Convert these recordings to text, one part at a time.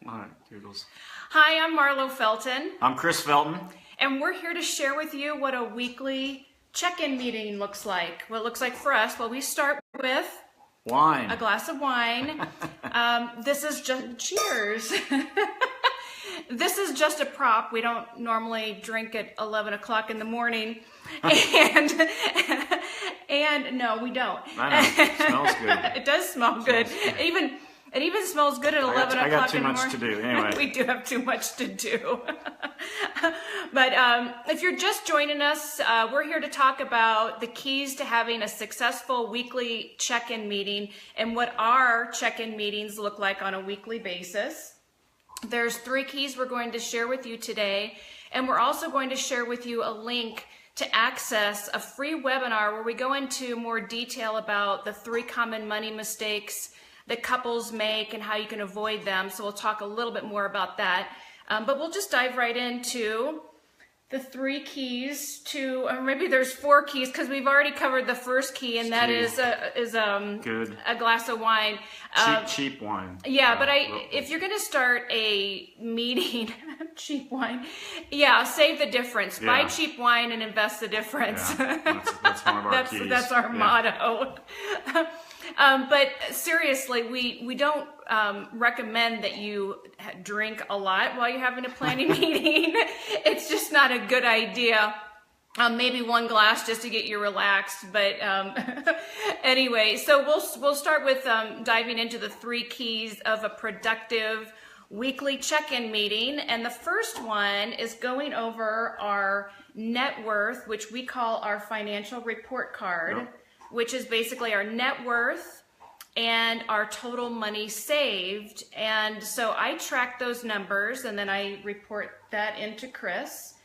All right, doodles. Hi, I'm Marlow Felton. I'm Chris Felton. And we're here to share with you what a weekly check-in meeting looks like. What it looks like for us. Well, we start with wine. A glass of wine. This is just, cheers. This is just a prop. We don't normally drink at 11 o'clock in the morning. And no, we don't. I know. It smells good. It does smell good. It even smells good at 11 o'clock in the morning. I got too much to do. Anyway. We do have too much to do. But if you're just joining us, we're here to talk about the keys to having a successful weekly check-in meeting and what our check-in meetings look like on a weekly basis. There's 3 keys we're going to share with you today, and we're also going to share with you a link to access a free webinar where we go into more detail about the 3 common money mistakes that couples make and how you can avoid them. So we'll talk a little bit more about that. But we'll just dive right into the 3 keys to, or maybe there's 4 keys because we've already covered the first key, and that is good. A glass of wine. Cheap wine. Yeah, but if you're going to start a meeting, cheap wine, yeah, save the difference. Yeah. Buy cheap wine and invest the difference. Yeah, that's one of our keys. That's our motto. But seriously, we don't recommend that you drink a lot while you're having a planning meeting. It's just not a good idea. Maybe 1 glass just to get you relaxed. But anyway, so we'll start with diving into the 3 keys of a productive weekly check-in meeting. And the first one is going over our net worth, which we call our financial report card. Yep. Which is basically our net worth and our total money saved. And so I track those numbers and then I report that into Chris.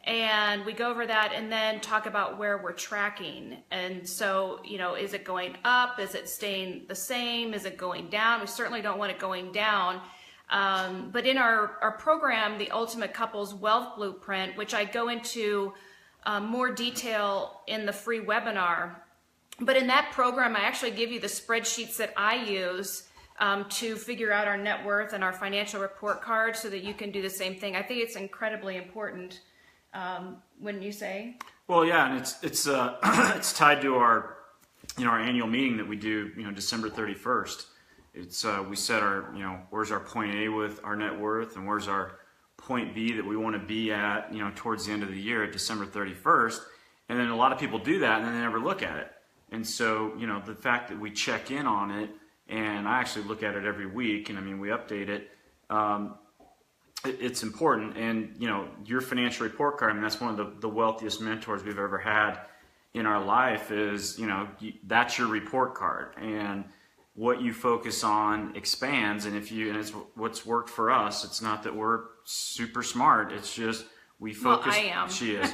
And we go over that and then talk about where we're tracking. And so, you know, is it going up? Is it staying the same? Is it going down? We certainly don't want it going down. But in our program, the Ultimate Couples Wealth Blueprint, which I go into more detail in the free webinar, but in that program, I actually give you the spreadsheets that I use to figure out our net worth and our financial report card so that you can do the same thing. I think it's incredibly important, wouldn't you say? Well, yeah, and it's tied to our our annual meeting that we do December 31st. It's we set our where's our point A with our net worth and where's our point B that we want to be at towards the end of the year at December 31st, and then a lot of people do that and then they never look at it. And so, the fact that we check in on it, and I actually look at it every week, and I mean, we update it, it's important. And, your financial report card, I mean, that's one of the wealthiest mentors we've ever had in our life is, that's your report card. And what you focus on expands. And it's what's worked for us. It's not that we're super smart. It's just we focus. Well, I am. She is.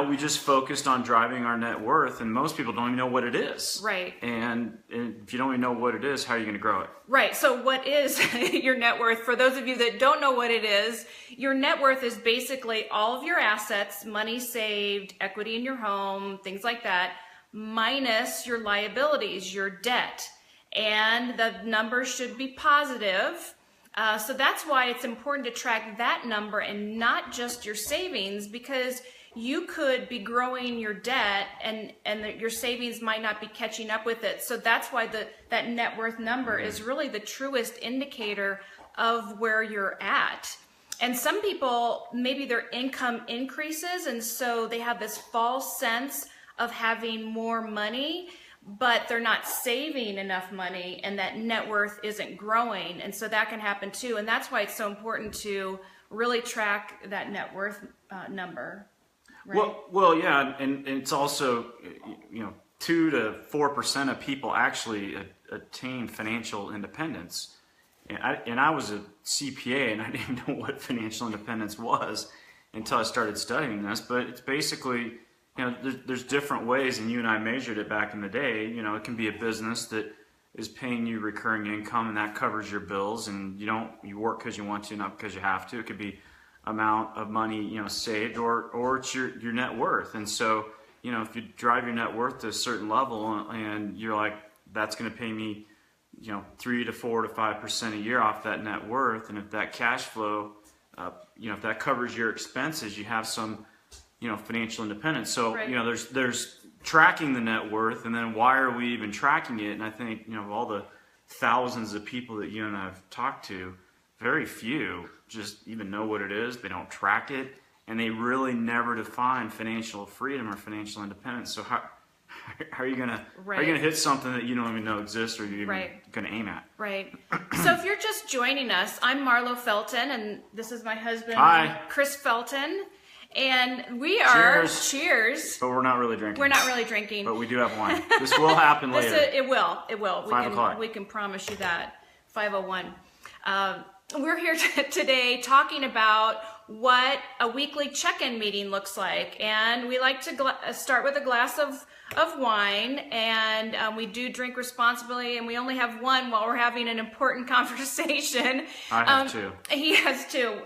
We just focused on driving our net worth, and most people don't even know what it is. Right. And if you don't even know what it is, how are you going to grow it? Right. So what is your net worth? For those of you that don't know what it is, your net worth is basically all of your assets, money saved, equity in your home, things like that, minus your liabilities, your debt. And the number should be positive. So that's why it's important to track that number and not just your savings, because you could be growing your debt and your savings might not be catching up with it. So that's why that net worth number is really the truest indicator of where you're at. And some people, maybe their income increases, and so they have this false sense of having more money, but they're not saving enough money, and that net worth isn't growing. And so that can happen too. And that's why it's so important to really track that net worth number. Right. Well, yeah, and it's also 2 to 4% of people actually attain financial independence. And I was a CPA, and I didn't know what financial independence was until I started studying this. But it's basically, there's different ways, and you and I measured it back in the day. It can be a business that is paying you recurring income, and that covers your bills, and you work because you want to, not because you have to. It could be amount of money saved, or it's your net worth. And so if you drive your net worth to a certain level and you're like, that's going to pay me 3 to 4 to 5% a year off that net worth. And if that cash flow, if that covers your expenses, you have some, financial independence. So, Right. there's tracking the net worth, and then why are we even tracking it? And I think, all the thousands of people that you and I have talked to, very few just even know what it is. They don't track it, and they really never define financial freedom or financial independence. So how are you gonna hit something that you don't even know exists, or you're even Right. gonna aim at? Right. So if you're just joining us, I'm Marlow Felton, and this is my husband, Hi. Chris Felton. And we are, cheers. But we're not really drinking. We're not really drinking. But we do have wine. This will happen later. It will. 5 o'clock. We can promise you that. 5:01. We're here today talking about what a weekly check-in meeting looks like, and we like to start with a glass of wine, and we do drink responsibly, and we only have one while we're having an important conversation. I have two. He has two.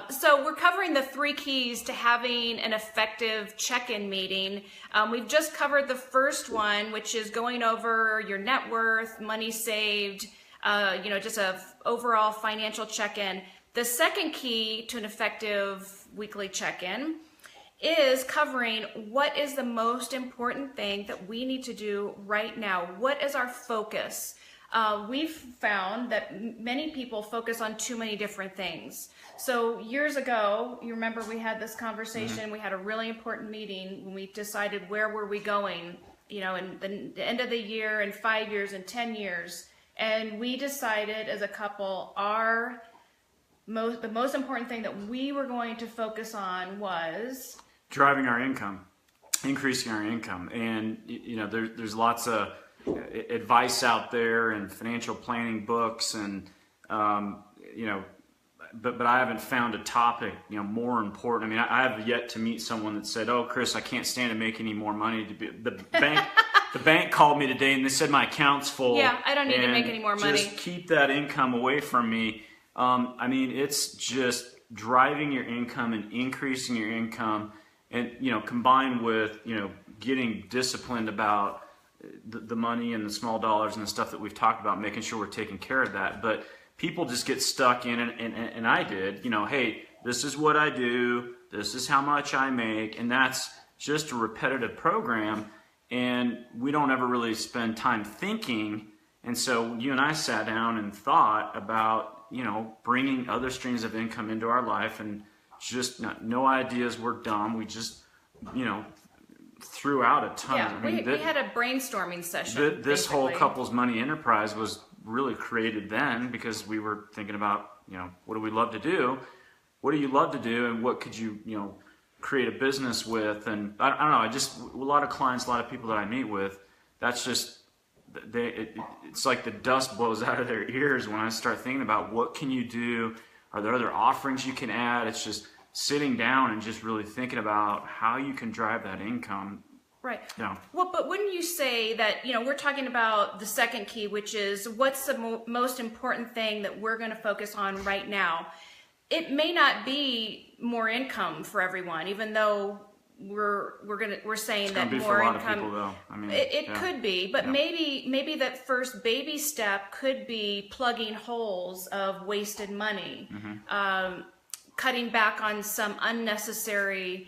So we're covering the 3 keys to having an effective check-in meeting. We've just covered the first one, which is going over your net worth, money saved, just a overall financial check-in. The second key to an effective weekly check-in is covering what is the most important thing that we need to do right now. What is our focus? We've found that many people focus on too many different things. So years ago, you remember we had this conversation, we had a really important meeting when we decided where were we going, in the end of the year, in 5 years, in 10 years. And we decided as a couple, the most important thing that we were going to focus on was driving our income, increasing our income. And there's lots of advice out there and financial planning books, and but I haven't found a topic more important. I mean, I have yet to meet someone that said, "Oh, Chris, I can't stand to make any more money." The bank the bank called me today and they said my account's full. Yeah, I don't need to make any more money. Just keep that income away from me. I mean, it's just driving your income and increasing your income, and combined with getting disciplined about the money and the small dollars and the stuff that we've talked about, making sure we're taking care of that. But people just get stuck in it, and I did. Hey, this is what I do. This is how much I make, and that's just a repetitive program. And we don't ever really spend time thinking. And so you and I sat down and thought about bringing other streams of income into our life, and just no ideas were dumb. We just threw out a ton. Yeah, we had a brainstorming session. This whole couples money enterprise was really created then because we were thinking about what do we love to do, what do you love to do, and what could you create a business with. And I don't know, a lot of clients, a lot of people that I meet with, that's just it's like the dust blows out of their ears when I start thinking about what can you do, are there other offerings you can add. It's just sitting down and just really thinking about how you can drive that income. Right. Yeah. Well, but wouldn't you say that, we're talking about the second key, which is what's the most important thing that we're going to focus on right now? It may not be more income for everyone, even though we're saying that more income. For a lot of people, though. I mean, it could be, but maybe that first baby step could be plugging holes of wasted money, cutting back on some unnecessary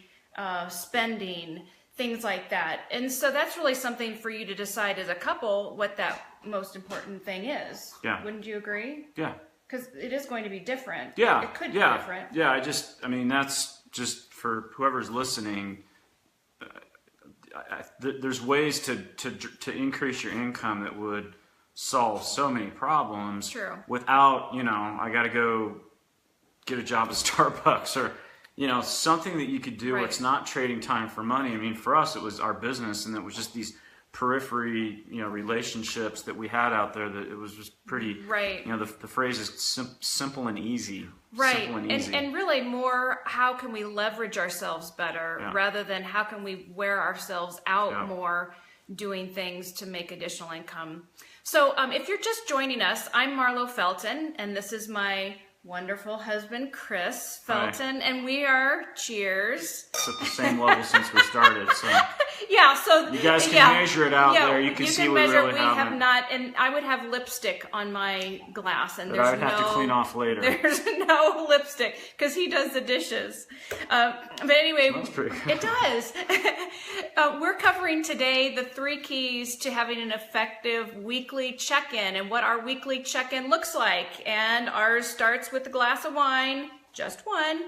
spending, things like that. And so that's really something for you to decide as a couple what that most important thing is. Yeah. Wouldn't you agree? Yeah. Because it is going to be different. Yeah. It could be different. Yeah. That's just for whoever's listening. There's ways to increase your income that would solve so many problems. True. Without, I got to go get a job at Starbucks or, something that you could do where it's not trading time for money. I mean, for us, it was our business, and it was just these periphery, relationships that we had out there that it was just pretty, the phrase is simple and easy. Right. Simple and easy. And really more, how can we leverage ourselves better rather than how can we wear ourselves out more doing things to make additional income. So if you're just joining us, I'm Marlow Felton, and this is my wonderful husband, Chris Felton, and we are, cheers. It's at the same level since we started. So Yeah, so you guys can measure it out there. You can see we measure. really We haven't. have not, and I would have lipstick on my glass, and But there's I would have to clean off later. There's no lipstick because he does the dishes. But anyway, it does. We're covering today the 3 keys to having an effective weekly check-in and what our weekly check-in looks like. And ours starts with a glass of wine. Just one.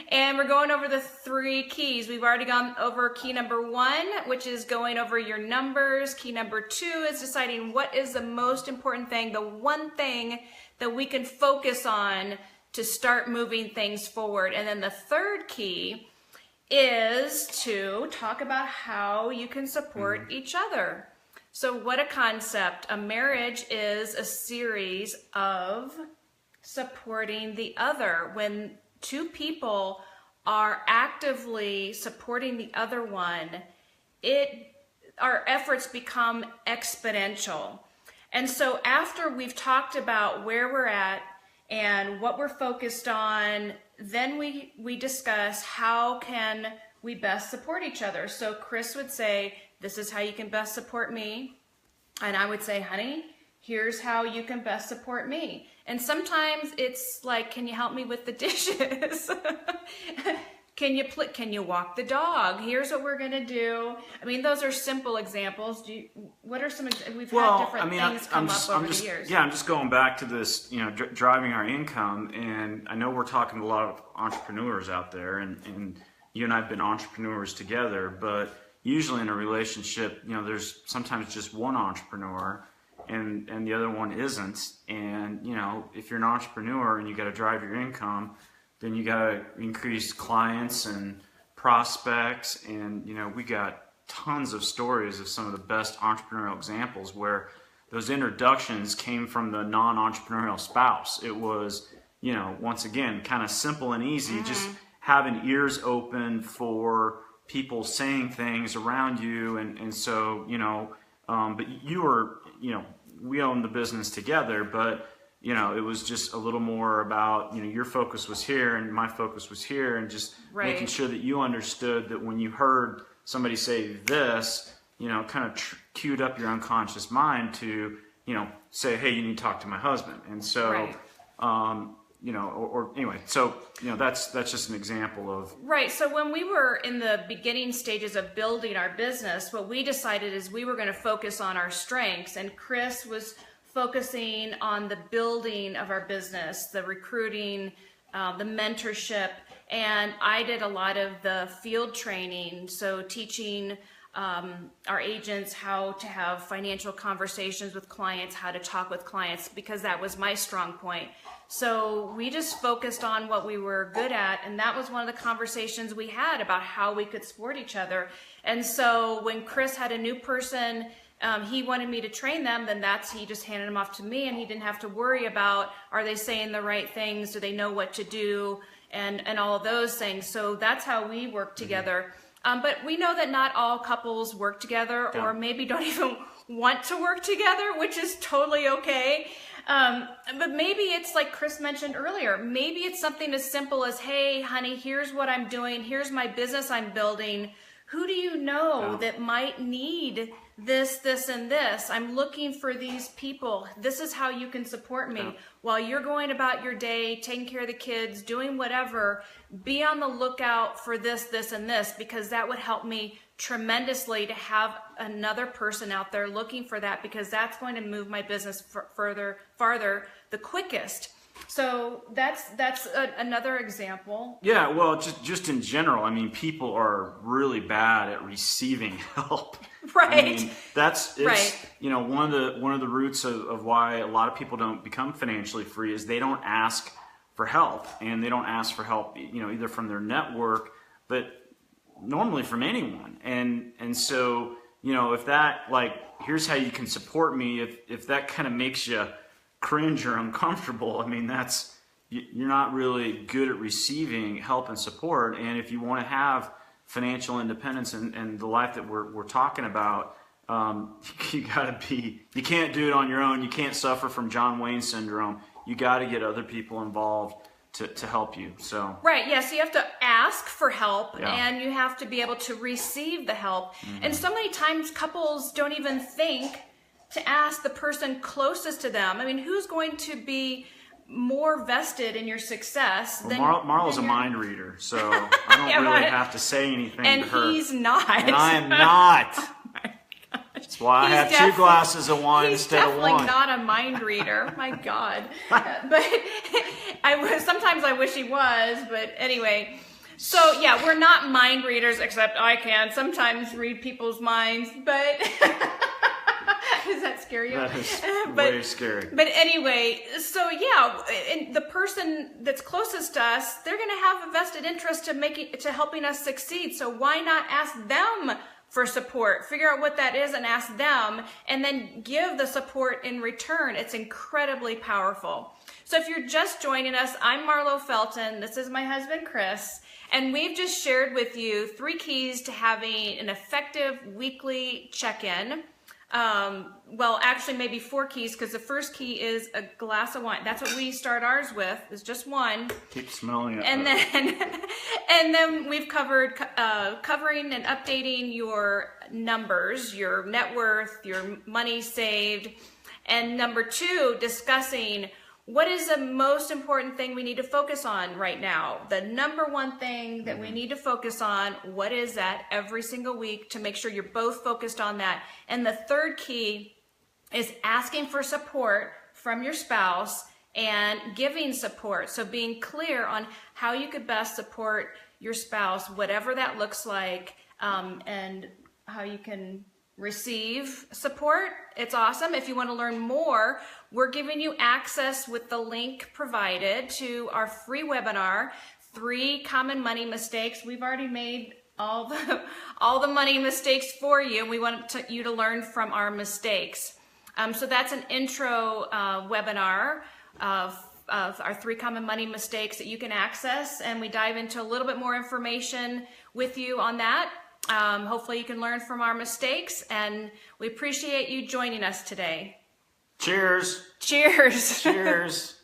And we're going over the 3 keys. We've already gone over key number 1, which is going over your numbers. Key number 2 is deciding what is the most important thing, the one thing that we can focus on to start moving things forward. And then the 3rd key is to talk about how you can support each other. So what a concept. A marriage is a series of supporting the other. When 2 people are actively supporting the other one, our efforts become exponential. And so after we've talked about where we're at and what we're focused on, then we discuss how can we best support each other. So Chris would say, this is how you can best support me. And I would say, honey, here's how you can best support me. And sometimes it's like, can you help me with the dishes? Can you walk the dog? Here's what we're gonna do. I mean, those are simple examples. What are some? We've had different things come up over the years. Yeah, I'm just going back to this, driving our income, and I know we're talking to a lot of entrepreneurs out there, and you and I have been entrepreneurs together, but usually in a relationship, there's sometimes just one entrepreneur. And the other one isn't. And, if you're an entrepreneur and you got to drive your income, then you got to increase clients and prospects. And, we got tons of stories of some of the best entrepreneurial examples where those introductions came from the non-entrepreneurial spouse. It was, once again, kind of simple and easy, just having ears open for people saying things around you. And so, but you were, we owned the business together, but, it was just a little more about, your focus was here and my focus was here, and just making sure that you understood that when you heard somebody say this, kind of queued up your unconscious mind to, say, hey, you need to talk to my husband. And so, anyway, so, that's just an example of. Right. So when we were in the beginning stages of building our business, what we decided is we were going to focus on our strengths, and Chris was focusing on the building of our business, the recruiting, the mentorship, and I did a lot of the field training. So teaching our agents how to have financial conversations with clients, how to talk with clients, because that was my strong point. So we just focused on what we were good at, and that was one of the conversations we had about how we could support each other. And so when Chris had a new person, he wanted me to train them, then he just handed them off to me, and he didn't have to worry about, are they saying the right things? Do they know what to do? And all of those things. So that's how we work together. But we know that not all couples work together, or maybe don't even want to work together, which is totally okay. But maybe it's like Chris mentioned earlier, maybe it's something as simple as, hey, honey, here's what I'm doing. Here's my business I'm building. Who do you know that might need this, this, and this? I'm looking for these people. This is how you can support me. While you're going about your day, taking care of the kids, doing whatever, be on the lookout for this, this, and this, because that would help me tremendously to have another person out there looking for that, because that's going to move my business farther the quickest. So that's another example. Yeah, well, just in general, I mean, people are really bad at receiving help. Right. I mean, one of the roots of why a lot of people don't become financially free is they don't ask for help, and they don't ask for help, either from their network, but normally from anyone. And so, if that, here's how you can support me, if that kind of makes you cringe or uncomfortable, I mean, you're not really good at receiving help and support. And if you want to have financial independence and the life that we're talking about, you can't do it on your own. You can't suffer from John Wayne syndrome. You got to get other people involved. to help you. So right, yeah. So you have to ask for help, Yeah. and you have to be able to receive the help. And so many times couples don't even think to ask the person closest to them. I mean, who's going to be more vested in your success than Marlo's than a your- mind reader, so I don't Yeah, really right. have to say anything And to her. he's not. And I am not. That's why I He's have two definitely- glasses of wine He's instead of definitely one. not a mind reader. My God. But sometimes I wish he was, but anyway. So yeah, we're not mind readers, except I can sometimes read people's minds, but does that scare you? That is But- way scary. But anyway, so yeah, and the person that's closest to us, they're going to have a vested interest to helping us succeed. So why not ask them for support? Figure out what that is and ask them, and then give the support in return. It's incredibly powerful. So if you're just joining us, I'm Marlow Felton. This is my husband, Chris. And we've just shared with you 3 keys to having an effective weekly check-in. Well, actually maybe 4 keys, because the first key is a glass of wine. That's what we start ours with, is just one. Keep smelling it. And then we've covered covering and updating your numbers, your net worth, your money saved. And number 2, discussing what is the most important thing we need to focus on right now? The number 1 thing that we need to focus on, what is that every single week to make sure you're both focused on that? And the 3rd key is asking for support from your spouse and giving support. So being clear on how you could best support your spouse, whatever that looks like, and how you can receive support. It's awesome. If you want to learn more, we're giving you access with the link provided to our free webinar, 3 common money mistakes. We've already made all the money mistakes for you. We want you to learn from our mistakes. So that's an intro webinar of our 3 common money mistakes that you can access, and we dive into a little bit more information with you on that. Hopefully you can learn from our mistakes, and we appreciate you joining us today. Cheers. Cheers. Cheers.